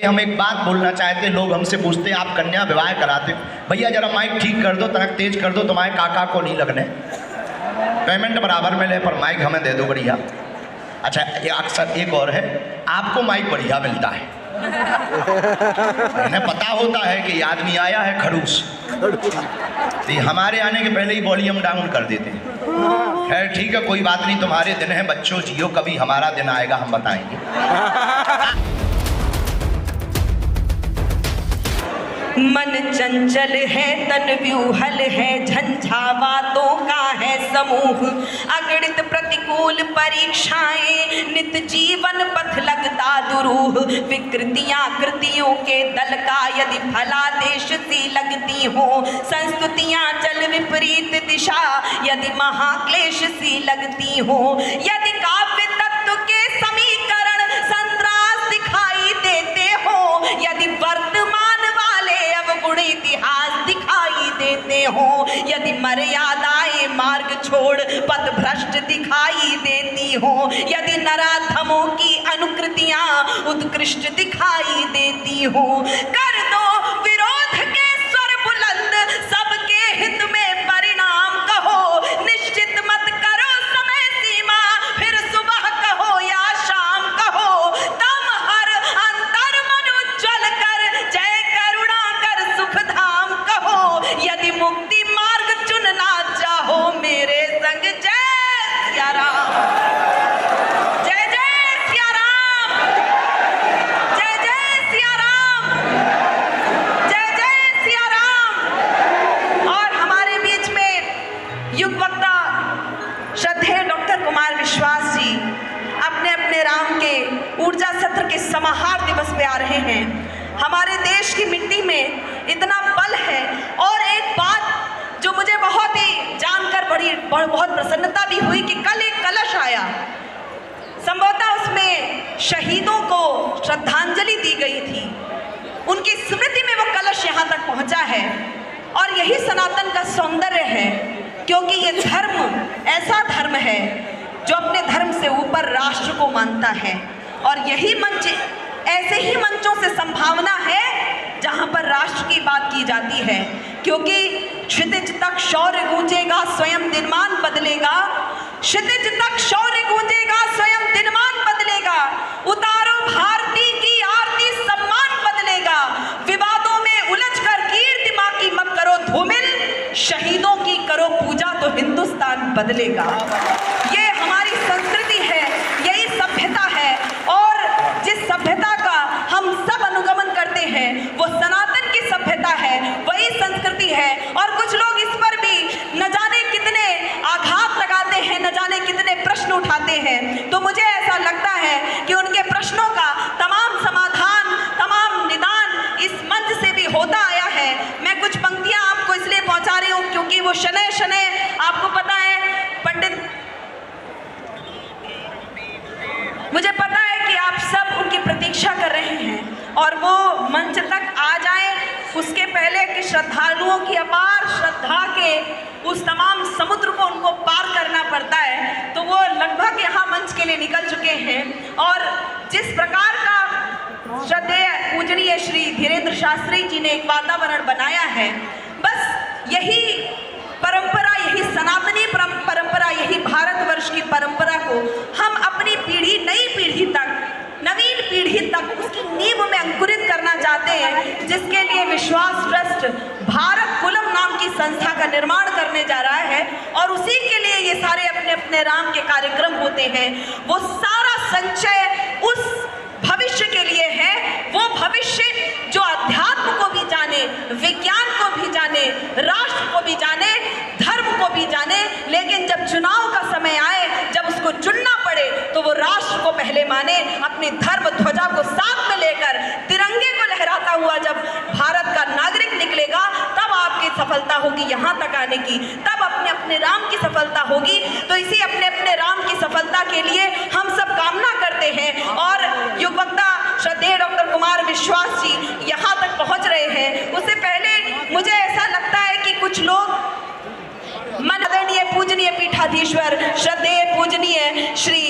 हम एक बात बोलना चाहते, लोग हमसे पूछते आप कन्या विवाह कराते, भैया जरा माइक ठीक कर दो, तनक तेज कर दो, तुम्हारे काका को नहीं लगने, पेमेंट बराबर में ले पर माइक हमें दे दो बढ़िया। अच्छा ये अक्सर एक और है, आपको माइक बढ़िया मिलता है, इन्हें पता होता है कि आदमी आया है खड़ूस, तो हमारे आने के पहले ही वॉल्यूम डाउन कर देते हैं। खैर ठीक है, कोई बात नहीं, तुम्हारे दिन है बच्चों, जियो, कभी हमारा दिन आएगा हम बताएंगे। मन चंचल है तन व्यूहल है, झंझावातों का है समूह, अगणित प्रतिकूल परीक्षाएं, नित जीवन पथ लगता दुरूह, विकृतियां कृतियों के दल का यदि फलादेश सी लगती हो, संस्तुतियां चल विपरीत दिशा यदि महाक्लेश सी लगती हो, यदि काव्य तत्व के समीकरण संतरास दिखाई देते हो, यदि वर्तमान गुण इतिहास दिखाई देते हो, यदि मर्यादाएं मार्ग छोड़ पथ भ्रष्ट दिखाई देती हो, यदि नराधमों की अनुकृतियां उत्कृष्ट दिखाई देती हो, कर दो विरोध के स्वर बुलंद, सबके हित में परिणाम कहो, निश्चित मत करो समय सीमा, फिर सुबह कहो या शाम कहो, तम हर अंतर मन उज्जवल कर, जय करुणा कर सुख धाम कहो, यदि मुक्ति मार्ग चुनना चाहो मेरे संग जय सिया राम, जय जय सिया राम, जय जय सिया राम, जय जय सिया राम। और हमारे बीच में युग वक्ता श्रद्धेय डॉक्टर कुमार विश्वास जी अपने अपने राम के ऊर्जा सत्र के समाहार दिवस पे आ रहे हैं। हमारे देश की मिट्टी में इतना बल है, और एक बात जो मुझे बहुत ही जानकर बहुत प्रसन्नता भी हुई कि कल एक कलश आया, संभवतः उसमें शहीदों को श्रद्धांजलि दी गई थी, उनकी स्मृति में वो कलश यहाँ तक पहुँचा है। और यही सनातन का सौंदर्य है, क्योंकि ये धर्म ऐसा धर्म है जो अपने धर्म से ऊपर राष्ट्र को मानता है, और यही मंच, ऐसे ही मंचों से संभावना है जहां पर राष्ट्र की बात की जाती है, क्योंकि क्षितिज तक शौर्य गूंजेगा स्वयं दिनमान बदलेगा, क्षितिज तक शौर्य गूंजेगा स्वयं दिनमान बदलेगा, उतारो भारती की आरती सम्मान बदलेगा, विवादों में उलझकर कीर्ति मां की मत करो धूमिल, शहीदों की करो पूजा तो हिंदुस्तान बदलेगा। ये हमारी संस्कृति है, यही सभ्यता है, और जिस सभ्यता का हम सब अनुगमन करते हैं वो सनातन की सभ्यता है, वही संस्कृति है। और कुछ लोग इस पर भी न जाने कितने आघात लगाते हैं, न जाने कितने प्रश्न उठाते हैं, तो मुझे ऐसा लगता है कि उनके प्रश्नों का तमाम समाधान, तमाम निदान इस मंच से भी होता आया है। मैं कुछ पंक्तियां आपको इसलिए पहुंचा रही हूं क्योंकि वो शनै शनै, आपको पता है पंडित, मुझे पता है कि आप सब उनकी प्रतीक्षा कर रहे हैं और वो मंच तक आ जाएं, उसके पहले कि श्रद्धालुओं की अपार श्रद्धा के उस तमाम समुद्र को उनको पार करना पड़ता है, तो वो लगभग यहाँ मंच के लिए निकल चुके हैं। और जिस प्रकार का श्रद्धेय पूजनीय श्री धीरेन्द्र शास्त्री जी ने एक वातावरण बनाया है, बस यही परंपरा, यही सनातनी परंपरा, यही भारतवर्ष की परंपरा को हम अपनी पीढ़ी, नई पीढ़ी तक, नवीन पीढ़ी तक उसकी नींव में अंकुरित करना चाहते हैं, जिसके लिए विश्वास ट्रस्ट भारत कुलम नाम की संस्था का निर्माण करने जा रहा है। और उसी के लिए ये सारे अपने अपने राम के कार्यक्रम होते हैं। वो सारा संचय उस भविष्य के लिए है, वो भविष्य जो अध्यात्म को भी जाने, विज्ञान को भी जाने, राष्ट्र को भी जाने, धर्म को भी जाने, लेकिन जब चुनाव का समय आए, जब उसको चुनना पड़े, तो वो राष्ट्र को पहले माने, अपनी धर्म ध्वजा को साथ में लेकर तिरंगे को लहराता हुआ जब भारत का नागरिक निकलेगा, तब आपकी सफलता होगी यहाँ तक आने की, तब अपने अपने राम की सफलता होगी। तो इसी अपने अपने राम की सफलता के लिए हम सब कामना करते हैं। और युग वक्ता श्रद्धेय डॉक्टर कुमार विश्वास जी यहाँ तक पहुँच रहे हैं, उससे पहले मुझे ऐसा लगता है कि कुछ लोग मन आदरणीय पूजनीय पीठाधीश्वर श्रद्धेय पूजनीय श्री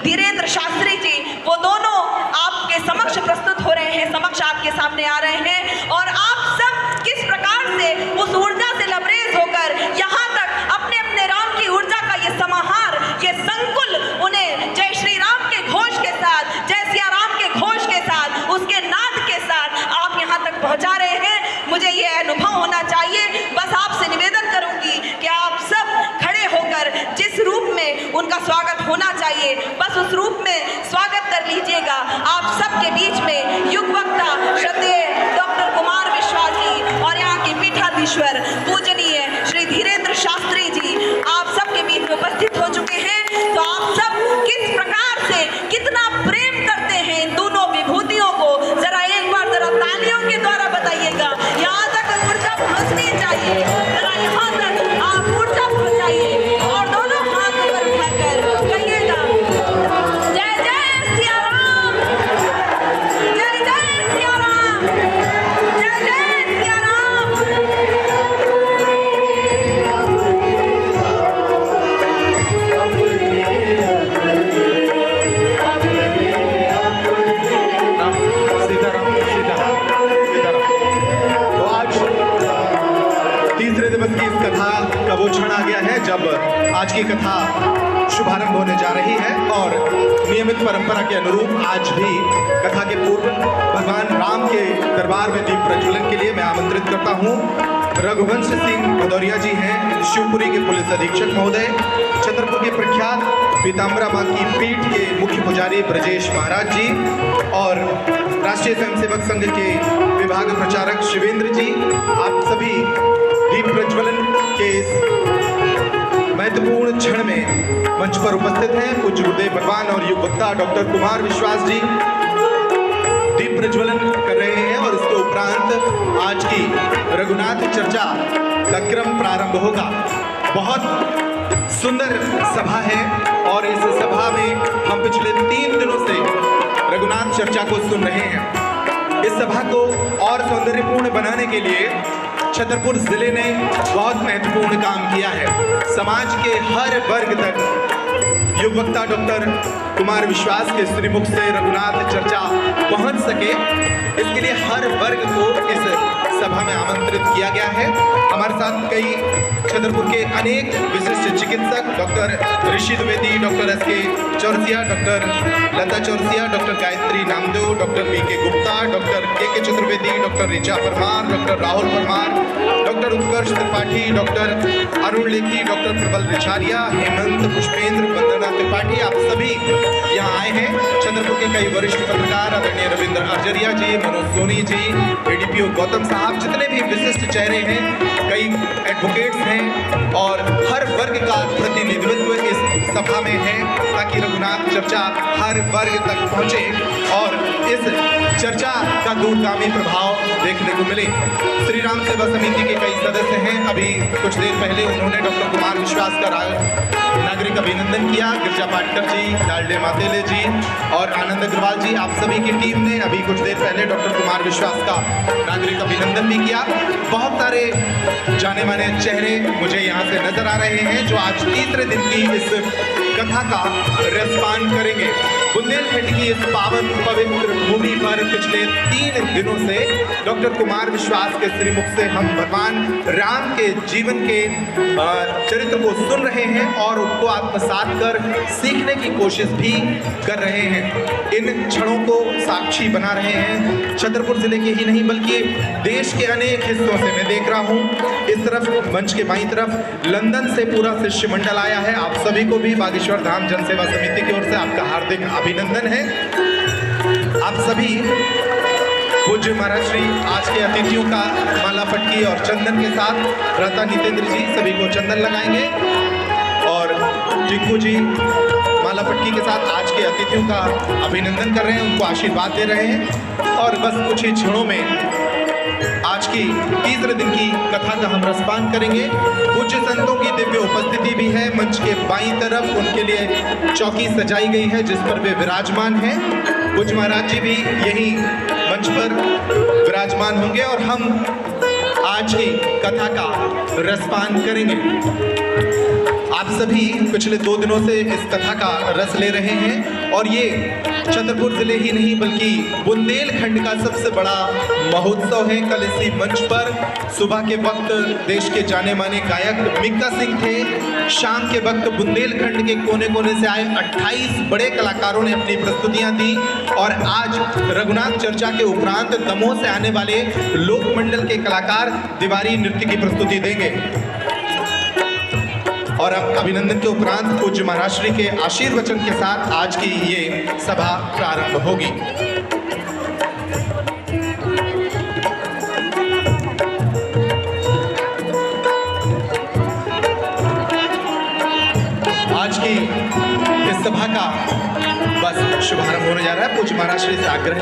धीरेन्द्र शास्त्री जी, वो दोनों आपके समक्ष प्रस्तुत हो रहे हैं, समक्ष सामने आ रहे हैं और आप सब किस प्रकार से उस ऊर्जा से लबरेज होकर यहाँ तक अपने अपने राम की ऊर्जा का ये समाहार, ये संकुल उन्हें जय श्री राम के घोष के साथ, जय सिया राम के घोष के साथ, उसके नाद के साथ आप यहाँ तक पहुँचा रहे हैं। मुझे ये अनुभव होना चाहिए। बस आपसे निवेदन करूंगी कि आप सब खड़े होकर जिस रूप में उनका स्वागत होना चाहिए बस उस रूप में स्वागत कर लीजिएगा। आप सबके बीच में युग वक्ता श्रद्धेय डॉक्टर कुमार विश्वास जी और यहाँ के पीठाधीश्वर पूजनीय श्री धीरेन्द्र शास्त्री जी आप सबके बीच में उपस्थित हो चुके हैं। तो आप सब किस प्रकार से कितना प्रेम करते हैं इन दोनों विभूतियों को, जरा एक बार जरा तालियों के द्वारा बताइएगा। यहाँ तक ऊर्जा पहुँचनी चाहिए, जरा यहाँ तक आप ऊर्जा पहुँचाइए और दोनों हाथ ऊपर उठाकर कहिएगा जय जय सिया राम, जय जय सिया राम, जय जय सिया राम। सीताराम सीताराम सीताराम। तो आज तीसरे दिवस की इस कथा का वो क्षण आ गया है जब आज की कथा शुभारंभ होने जा रही है और नियमित परंपरा के अनुरूप आज भी कथा के पूर्व भगवान राम के दरबार में दीप प्रज्वलन के लिए मैं आमंत्रित करता हूँ रघुवंश सिंह भदौरिया जी हैं, शिवपुरी के पुलिस अधीक्षक महोदय, छतरपुर के प्रख्यात पीताम्बरा माँ की पीठ के मुख्य पुजारी ब्रजेश महाराज जी और राष्ट्रीय स्वयंसेवक संघ के विभाग प्रचारक शिवेंद्र जी। आप सभी दीप प्रज्वलन के इस महत्वपूर्ण क्षण में मंच पर उपस्थित हैं। पूज्य गुरुदेव भगवान और युग वक्ता डॉक्टर कुमार विश्वास जी दीप प्रज्वलन कर रहे हैं और इसके उपरांत आज की रघुनाथ चर्चा का क्रम प्रारंभ होगा। बहुत सुंदर सभा है और इस सभा में हम पिछले 3 दिनों से रघुनाथ चर्चा को सुन रहे हैं। इस सभा को और सौंदर्यपूर्ण बनाने के लिए छतरपुर जिले ने बहुत महत्वपूर्ण काम किया है। समाज के हर वर्ग तक युग वक्ता डॉक्टर कुमार विश्वास के श्रीमुख से रघुनाथ चर्चा पहुंच सके, इसके लिए हर वर्ग को इस सभा में आमंत्रित किया गया है। हमारे साथ कई छतरपुर के अनेक विशिष्ट चिकित्सक doctor Rishi Dwivedi, doctor S K. Chaurasia, doctor Lata Chaurasia, doctor Gayatri Namdev, doctor P K. Gupta, doctor K Chaturvedi, doctor Richa Parmar, doctor Rahul Parmar, doctor Utkarsh Tripathi, doctor Arun Lekhi, doctor Prabal Richharia, Hemant Pushpendra, वंदना त्रिपाठी, आप सभी यहाँ आए हैं। छतरपुर के कई वरिष्ठ पत्रकार आदरणीय रविंद्र अर्जरिया जी, मनोज सोनी जी, एडीपीओ गौतम साहब, जितने भी विशिष्ट चेहरे हैं, कई एडवोकेट्स हैं और हर वर्ग का प्रतिनिधित्व इस सभा में है ताकि रघुनाथ चर्चा हर वर्ग तक पहुँचे और इस चर्चा का दूरगामी प्रभाव देखने को मिले। श्री राम सेवा समिति के कई सदस्य हैं। अभी कुछ देर पहले उन्होंने डॉक्टर कुमार विश्वास का नागरिक अभिनंदन किया। गिरजा पाटकर जी, डालडे मातेले जी और आनंद अग्रवाल जी, आप सभी की टीम ने अभी कुछ देर पहले डॉक्टर कुमार विश्वास का नागरिक अभिनंदन भी किया। बहुत सारे जाने माने चेहरे मुझे यहाँ से नजर आ रहे हैं जो आज तीसरे दिन की इस कथा का रसपान करेंगे। बुंदेलखंड की इस पावन पवित्र भूमि पर पिछले 3 दिनों से डॉक्टर कुमार विश्वास के श्रीमुख से हम भगवान राम के जीवन के चरित्र को सुन रहे हैं और उनको आत्मसात कर सीखने की कोशिश भी कर रहे हैं। इन क्षणों को साक्षी बना रहे हैं छतरपुर जिले के ही नहीं बल्कि देश के अनेक हिस्सों से। मैं देख रहा हूँ इस तरफ मंच के बाईं तरफ लंदन से पूरा शिष्टमंडल आया है। आप सभी को भी बागेश्वर धाम जनसेवा समिति की ओर से आपका हार्दिक अभिनंदन है। आप सभी पूज्य महाराज श्री आज के अतिथियों का माला पटकी और चंदन के साथ भ्राता नितेंद्र जी सभी को चंदन लगाएंगे और टिक्कू जी माला पटकी के साथ आज के अतिथियों का अभिनंदन कर रहे हैं, उनको आशीर्वाद दे रहे हैं और बस कुछ ही क्षणों में आज की तीसरे दिन की कथा का हम रसपान करेंगे। पूज्य संतों की दिव्य उपस्थिति भी है। मंच के बाईं तरफ उनके लिए चौकी सजाई गई है जिस पर वे विराजमान हैं। पूज्य महाराज जी भी यही मंच पर विराजमान होंगे और हम आज की कथा का रसपान करेंगे। आप सभी पिछले 2 दिनों से इस कथा का रस ले रहे हैं और ये छतरपुर जिले ही नहीं बल्कि बुंदेलखंड का सबसे बड़ा महोत्सव है। कल इसी मंच पर सुबह के वक्त देश के जाने माने गायक मिक्का सिंह थे। शाम के वक्त बुंदेलखंड के कोने कोने से आए 28 बड़े कलाकारों ने अपनी प्रस्तुतियां दी और आज रघुनाथ चर्चा के उपरांत दमोह से आने वाले लोकमंडल के कलाकार दीवारी नृत्य की प्रस्तुति देंगे। और अब अभिनंदन के उपरांत पूज्य महाराज श्री के आशीर्वचन के साथ आज की ये सभा प्रारंभ होगी। आज की इस सभा का बस शुभारंभ होने जा रहा है। पूज्य महाराज श्री से आग्रह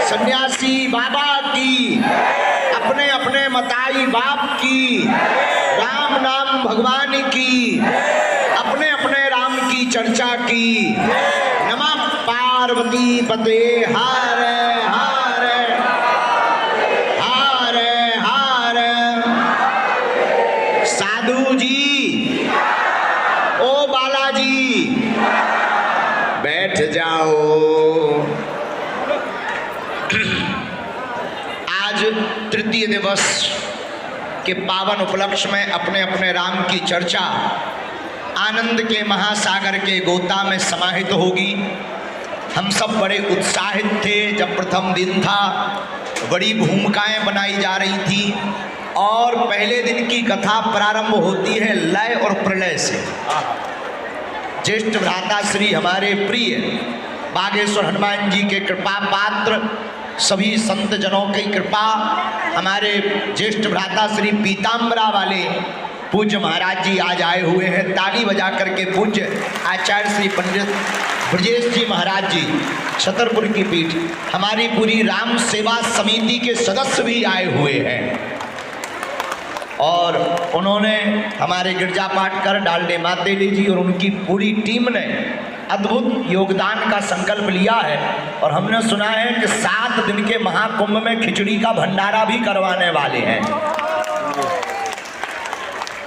सन्यासी बाबा की, अपने अपने मताई बाप की, राम नाम भगवान की, अपने अपने राम की चर्चा की। नमः पार्वती पते हर हर हर हर। साधु जी, ओ बालाजी बैठ जाओ। आज तृतीय दिवस के पावन उपलक्ष्य में अपने अपने राम की चर्चा आनंद के महासागर के गोता में समाहित होगी। हम सब बड़े उत्साहित थे जब प्रथम दिन था, बड़ी भूमिकाएं बनाई जा रही थी और पहले दिन की कथा प्रारंभ होती है लय और प्रलय से। ज्येष्ठ भ्राता श्री हमारे प्रिय बागेश्वर हनुमान जी के कृपा पात्र, सभी संत जनों की कृपा, हमारे ज्येष्ठ भ्राता श्री पीताम्बरा वाले पूज्य महाराज जी आज आए हुए हैं। ताली बजा करके पूज्य आचार्य श्री पंडित ब्रजेश जी महाराज जी छतरपुर की पीठ, हमारी पूरी राम सेवा समिति के सदस्य भी आए हुए हैं और उन्होंने हमारे गिरजा पाटकर डालडे मातेली जी और उनकी पूरी टीम ने अद्भुत योगदान का संकल्प लिया है। और हमने सुना है कि 7 दिन के महाकुंभ में खिचड़ी का भंडारा भी करवाने वाले हैं।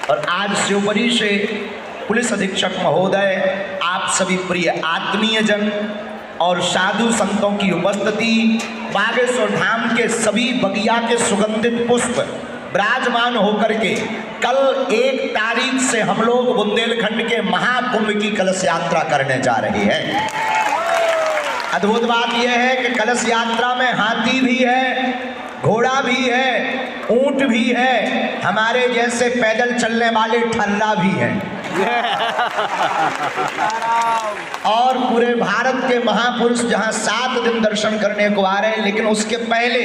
और आज शिवपुरी से पुलिस अधीक्षक महोदय, आप सभी प्रिय आत्मीय जन और साधु संतों की उपस्थिति, बागेश्वर धाम के सभी बगिया के सुगंधित पुष्प विराजमान होकर के कल 1 तारीख से हम लोग बुंदेलखंड के महाकुंभ की कलश यात्रा करने जा रहे हैं। अद्भुत बात यह है कि कलश यात्रा में हाथी भी है, घोड़ा भी है, ऊंट भी है, हमारे जैसे पैदल चलने वाले ठर्रा भी है और पूरे भारत के महापुरुष जहां 7 दिन दर्शन करने को आ रहे हैं। लेकिन उसके पहले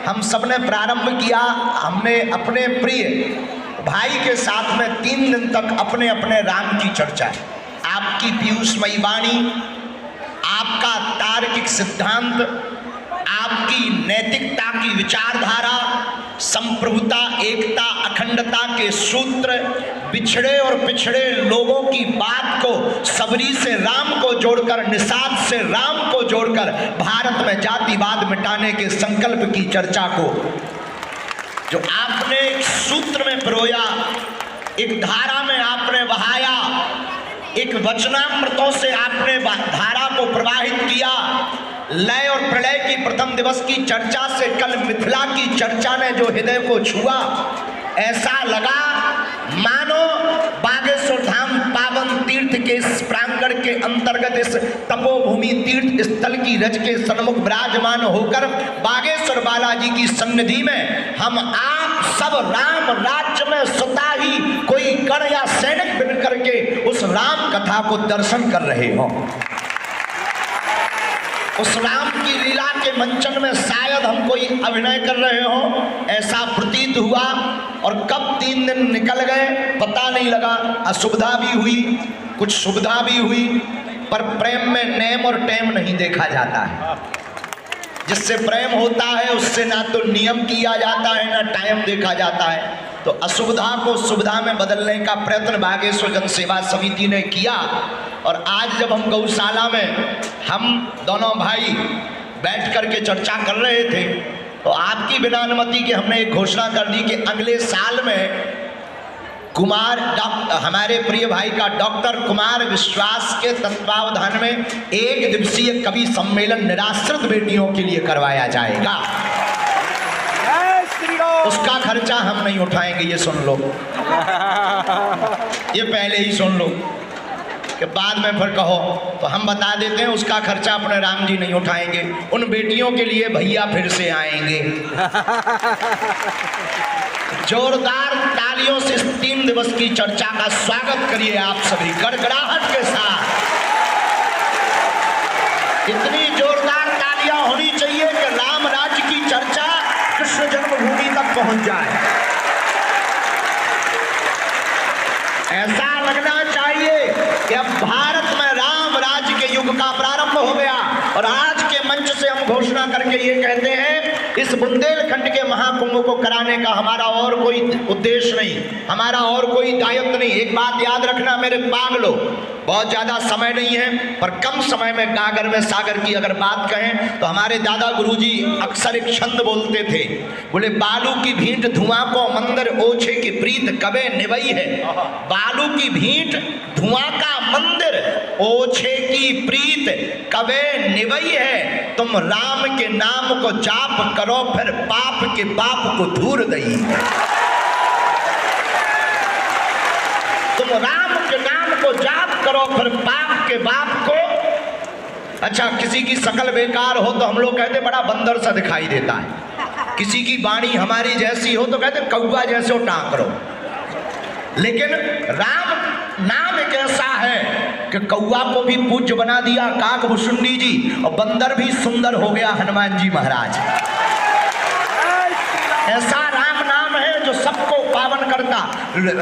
हम सबने प्रारंभ किया, हमने अपने प्रिय भाई के साथ में 3 दिन तक अपने अपने राम की चर्चा, आपकी पीयूषमयी वाणी, आपका तार्किक सिद्धांत, आपकी नैतिकता की विचारधारा, संप्रभुता, एकता, अखंडता के सूत्र, बिछड़े और पिछड़े लोगों की बात को सबरी से राम को जोड़कर, निषाद से राम को जोड़कर भारत में जातिवाद मिटाने के संकल्प की चर्चा को जो आपने एक सूत्र में पिरोया, एक धारा में आपने बहाया, एक वचनामृतों से आपने धारा को प्रवाहित किया। लय और प्रलय की प्रथम दिवस की चर्चा से कल मिथिला की चर्चा ने जो हृदय को छुआ, ऐसा लगा मानो बागेश्वर धाम पावन तीर्थ के इस प्रांगण के अंतर्गत इस तपोभूमि तीर्थ स्थल की रज के सन्मुख विराजमान होकर बागेश्वर बालाजी की सन्निधि में हम आप सब राम राज्य में स्वतः ही कोई गण या सैनिक बन करके उस राम कथा को दर्शन कर रहे हो। उस राम की लीला के मंचन में शायद हम कोई अभिनय कर रहे हो, ऐसा प्रतीत हुआ। और कब 3 दिन निकल गए पता नहीं लगा। असुविधा भी हुई, कुछ सुविधा भी हुई, पर प्रेम में नेम और टेम नहीं देखा जाता है। जिससे प्रेम होता है उससे ना तो नियम किया जाता है ना टाइम देखा जाता है। तो असुविधा को सुविधा में बदलने का प्रयत्न बागेश्वर जन सेवा समिति ने किया। और आज जब हम गौशाला में हम दोनों भाई बैठ करके चर्चा कर रहे थे तो आपकी बिना अनुमति के हमने एक घोषणा कर दी कि अगले साल में हमारे प्रिय भाई का डॉक्टर कुमार विश्वास के तत्वावधान में 1 दिवसीय कवि सम्मेलन निराश्रित बेटियों के लिए करवाया जाएगा। उसका खर्चा हम नहीं उठाएंगे, ये सुन लो, ये पहले ही सुन लो कि बाद में फिर कहो तो हम बता देते हैं उसका खर्चा अपने राम जी नहीं उठाएंगे, उन बेटियों के लिए भैया फिर से आएंगे। जोरदार तालियों से इस 3 दिवस की चर्चा का स्वागत करिए आप सभी गड़गड़ाहट के साथ। इतनी जोरदार तालियां होनी चाहिए कि राम राज्य की चर्चा कृष्ण जन्मभूमि तक पहुंच जाए। ऐसा लगना चाहिए कि अब भारत में राम राज्य के युग का प्रारंभ हो गया। और आज के मंच से हम घोषणा करके ये कहते हैं, इस बुंदेलखंड के महाकुंभ को कराने का हमारा और कोई उद्देश्य नहीं, हमारा और कोई दायित्व नहीं। एक बात याद रखना मेरे पागलो, बहुत ज्यादा समय नहीं है पर कम समय में गागर में सागर की अगर बात कहें तो हमारे दादा गुरुजी अक्सर एक छंद बोलते थे, बोले बालू की भींट धुआं को मंदिर ओछे की प्रीत कबे निभई है। बालू की भींट धुआं का मंदिर ओछे की प्रीत कबे निभई है। तुम राम के नाम को जाप करो फिर पाप के बाप को धूर दई। तुम राम के नाम को जाप करो फिर पाप के बाप को। अच्छा, किसी की शकल बेकार हो तो हम लोग कहते बड़ा बंदर सा दिखाई देता है, किसी की वाणी हमारी जैसी हो तो कहते कौवा जैसे हो टाँक रो। लेकिन राम नाम एक ऐसा है कि कौवा को भी पूज्य बना दिया काकभूषुंडी जी, और बंदर भी सुंदर हो गया हनुमान जी महाराज। ऐसा राम नाम है जो सबको पावन करता।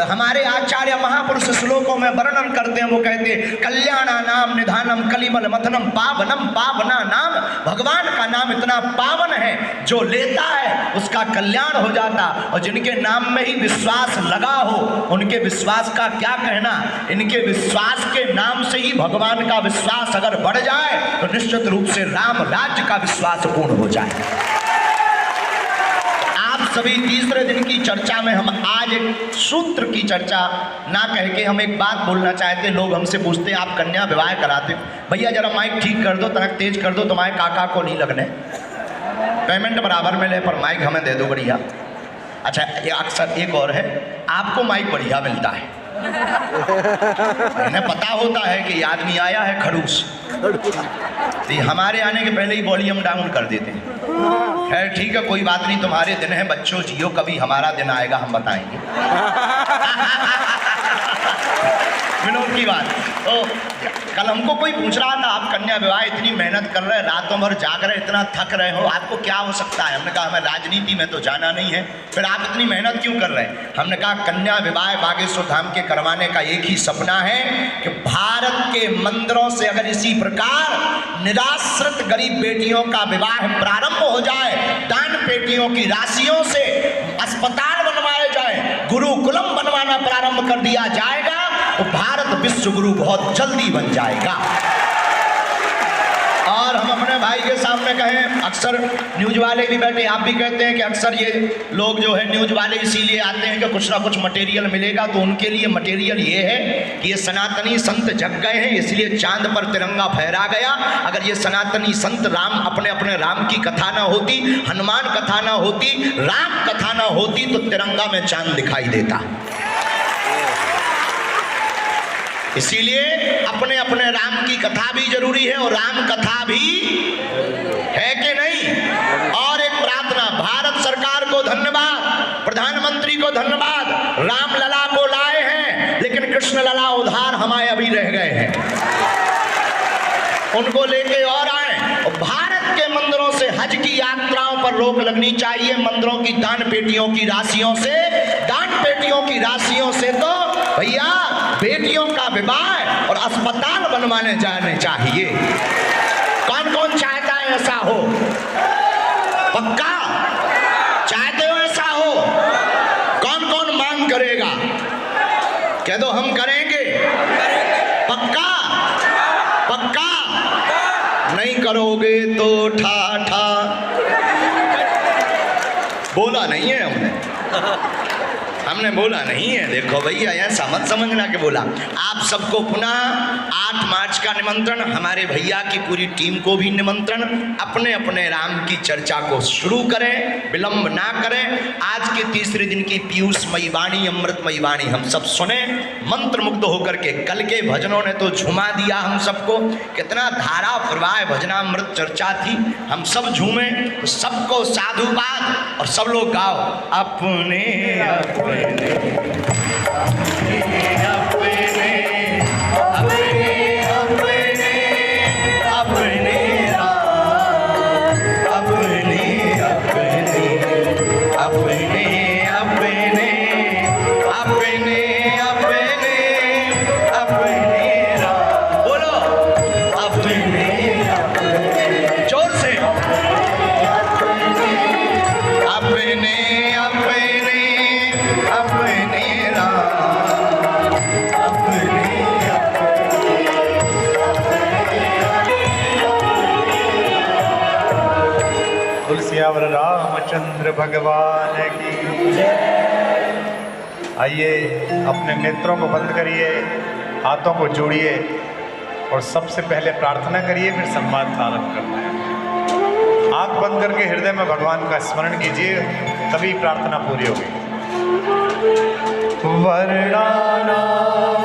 हमारे आचार्य महापुरुष श्लोकों में वर्णन करते हैं, वो कहते हैं कल्याणा नाम निधानम कलिमल मथनम पावनम पावना नाम। भगवान का नाम इतना पावन है जो लेता है उसका कल्याण हो जाता। और जिनके नाम में ही विश्वास लगा हो उनके विश्वास का क्या कहना। इनके विश्वास के नाम से ही भगवान का विश्वास अगर बढ़ जाए तो निश्चित रूप से राम राज्य का विश्वास पूर्ण हो जाए। सभी तीसरे दिन की चर्चा में हम आज एक सूत्र की चर्चा ना कह के हम एक बात बोलना चाहते। लोग हमसे पूछते आप कन्या विवाह कराते, भैया जरा माइक ठीक कर दो, तनक तेज कर दो, तुम्हारे काका को नहीं लगने, पेमेंट बराबर में ले पर माइक हमें दे दो बढ़िया। अच्छा, ये अक्सर एक और है, आपको माइक बढ़िया मिलता है, इन्हें पता होता है कि ये आदमी आया है खड़ूस, तो हमारे आने के पहले ही वॉल्यूम डाउन कर देते हैं। खैर ठीक है, कोई बात नहीं, तुम्हारे दिन है बच्चों, जियो, कभी हमारा दिन आएगा हम बताएंगे। विनोद की बात। तो कल हमको कोई पूछ रहा था आप कन्या विवाह इतनी मेहनत कर रहे हैं, रातों भर जाग रहे, इतना थक रहे हो, आपको क्या हो सकता है। हमने कहा हमें राजनीति में तो जाना नहीं है, फिर आप इतनी मेहनत क्यों कर रहे हैं। हमने कहा कन्या विवाह बागेश्वर धाम के करवाने का एक ही सपना है कि भारत के मंदिरों से अगर इसी प्रकार निराश्रित गरीब बेटियों का विवाह प्रारंभ हो जाए, दान पेटियों की राशियों से अस्पताल बनवाए जाए, गुरुकुलम बनवाना प्रारंभ कर दिया जाएगा तो भारत विश्व गुरु बहुत जल्दी बन जाएगा। और हम अपने भाई के सामने कहें, अक्सर न्यूज वाले भी बैठे, आप भी कहते हैं कि अक्सर ये लोग जो है न्यूज वाले इसीलिए आते हैं कि कुछ ना कुछ मटेरियल मिलेगा, तो उनके लिए मटेरियल ये है कि ये सनातनी संत जग गए हैं इसलिए चांद पर तिरंगा फहरा गया। अगर ये सनातनी संत राम अपने अपने राम की कथा ना होती, हनुमान कथा ना होती, राम कथा ना होती तो तिरंगा में चांद दिखाई देता। इसीलिए अपने अपने राम की कथा भी जरूरी है और राम कथा भी है कि नहीं। और एक प्रार्थना, भारत सरकार को धन्यवाद, प्रधानमंत्री को धन्यवाद, राम लला को लाए हैं लेकिन कृष्ण लला उधार हमारे अभी रह गए हैं, उनको लेके और आए। और भारत के मंदिरों से हज की यात्राओं पर रोक लगनी चाहिए, मंदिरों की दान पेटियों की राशियों से, दान पेटियों की राशियों से तो भैया बेटियों का विवाह और अस्पताल बनवाने जाने चाहिए। कौन कौन चाहता है ऐसा हो? पक्का चाहते हो ऐसा हो? कौन कौन भगवान करेगा। कह दो हम करेंगे। पक्का? पक्का? नहीं करोगे तो ठा ठा। बोला नहीं है हमने बोला नहीं है। देखो भैया ऐसा मत समझना कि बोला। आप सबको पुनः 8 मार्च का निमंत्रण, हमारे भैया की पूरी टीम को भी निमंत्रण। अपने अपने राम की चर्चा को शुरू करें, विलंब ना करें। आज के तीसरे दिन की पीयूषमयी वाणी, अमृतमयी वाणी हम सब सुने, मंत्र मुग्ध होकर के। कल के भजनों ने तो झुमा दिया हम सबको, कितना धारा प्रवाह भजनामृत चर्चा थी, हम सब झूमे। तो सबको साधुवाद और सब लोग गाओ अपने अपने तुलसियावर रामचंद्र भगवान की जय। आइए अपने नेत्रों को बंद करिए, हाथों को जोड़िए और सबसे पहले प्रार्थना करिए, फिर संवाद प्रारंभ करना है। आंख बंद करके हृदय में भगवान का स्मरण कीजिए, तभी प्रार्थना पूरी होगी। वर्णानां